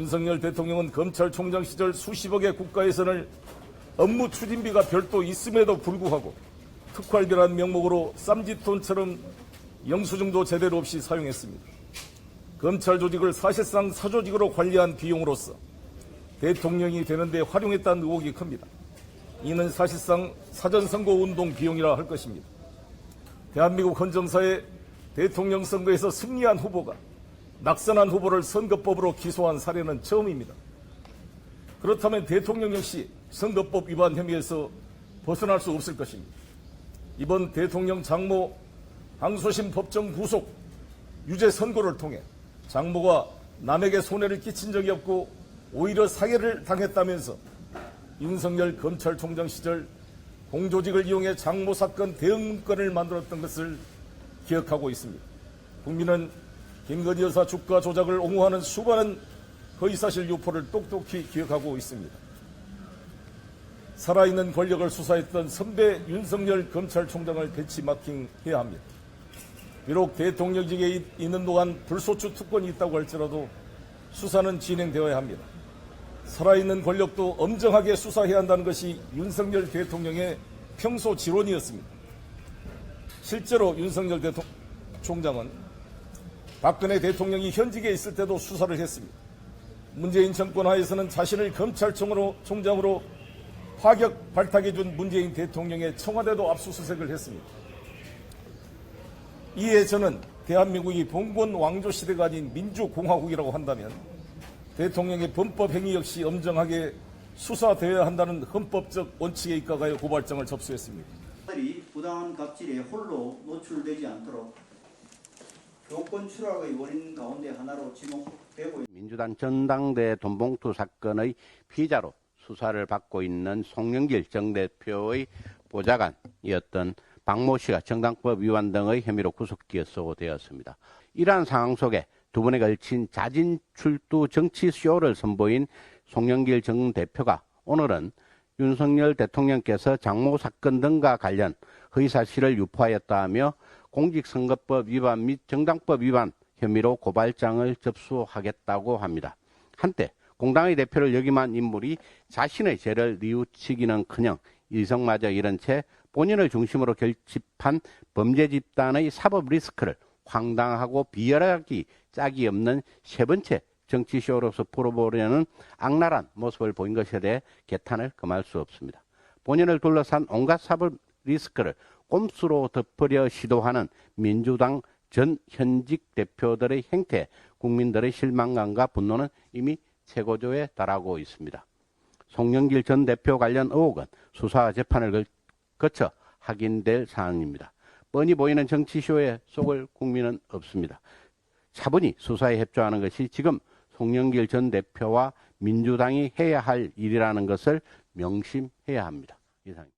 윤석열 대통령은 검찰총장 시절 수십억의 국가 예산을 업무 추진비가 별도 있음에도 불구하고 특활비라는 명목으로 쌈짓돈처럼 영수증도 제대로 없이 사용했습니다. 검찰 조직을 사실상 사조직으로 관리한 비용으로서 대통령이 되는데 활용했다는 의혹이 큽니다. 이는 사실상 사전선거운동 비용이라 할 것입니다. 대한민국 헌정사에 대통령 선거에서 승리한 후보가 낙선한 후보를 선거법으로 기소한 사례는 처음입니다. 그렇다면 대통령 역시 선거법 위반 혐의에서 벗어날 수 없을 것입니다. 이번 대통령 장모 항소심 법정 구속 유죄 선고를 통해 장모가 남에게 손해를 끼친 적이 없고 오히려 사해를 당했다면서 윤석열 검찰총장 시절 공조직을 이용해 장모 사건 대응 문건을 만들었던 것을 기억하고 있습니다. 국민은 김건희 여사 주가 조작을 옹호하는 수많은 허위사실 유포를 똑똑히 기억하고 있습니다. 살아있는 권력을 수사했던 선배 윤석열 검찰총장을 벤치마킹해야 합니다. 비록 대통령직에 있는 동안 불소추 특권이 있다고 할지라도 수사는 진행되어야 합니다. 살아있는 권력도 엄정하게 수사해야 한다는 것이 윤석열 대통령의 평소 지론이었습니다. 실제로 윤석열 총장은 박근혜 대통령이 현직에 있을 때도 수사를 했습니다. 문재인 정권 하에서는 자신을 검찰총장으로 파격 발탁해준 문재인 대통령의 청와대도 압수수색을 했습니다. 이에 저는 대한민국이 봉건 왕조 시대가 아닌 민주공화국이라고 한다면 대통령의 범법 행위 역시 엄정하게 수사되어야 한다는 헌법적 원칙에 입각하여 고발장을 접수했습니다. 부당한 갑질에 홀로 노출되지 않도록 교권 추락의 원인 가운데 하나로 지목되고 있습니다. 민주당 전당대 돈봉투 사건의 피의자로 수사를 받고 있는 송영길 정 대표의 보좌관이었던 박모 씨가 정당법 위반 등의 혐의로 구속기소 되었습니다. 이러한 상황 속에 두 번에 걸친 자진 출두 정치쇼를 선보인 송영길 정 대표가 오늘은 윤석열 대통령께서 장모 사건 등과 관련 허위사실을 유포하였다며 공직선거법 위반 및 정당법 위반 혐의로 고발장을 접수하겠다고 합니다. 한때 공당의 대표를 역임한 인물이 자신의 죄를 뉘우치기는커녕 일성마저 잃은 채 본인을 중심으로 결집한 범죄 집단의 사법 리스크를 황당하고 비열하기 짝이 없는 세 번째 정치쇼로서 풀어보려는 악랄한 모습을 보인 것에 대해 개탄을 금할 수 없습니다. 본인을 둘러싼 온갖 사법 리스크를 꼼수로 덮으려 시도하는 민주당 전 현직 대표들의 행태에 국민들의 실망감과 분노는 이미 최고조에 달하고 있습니다. 송영길 전 대표 관련 의혹은 수사 재판을 거쳐 확인될 사안입니다. 뻔히 보이는 정치쇼에 속을 국민은 없습니다. 차분히 수사에 협조하는 것이 지금 송영길 전 대표와 민주당이 해야 할 일이라는 것을 명심해야 합니다. 이상.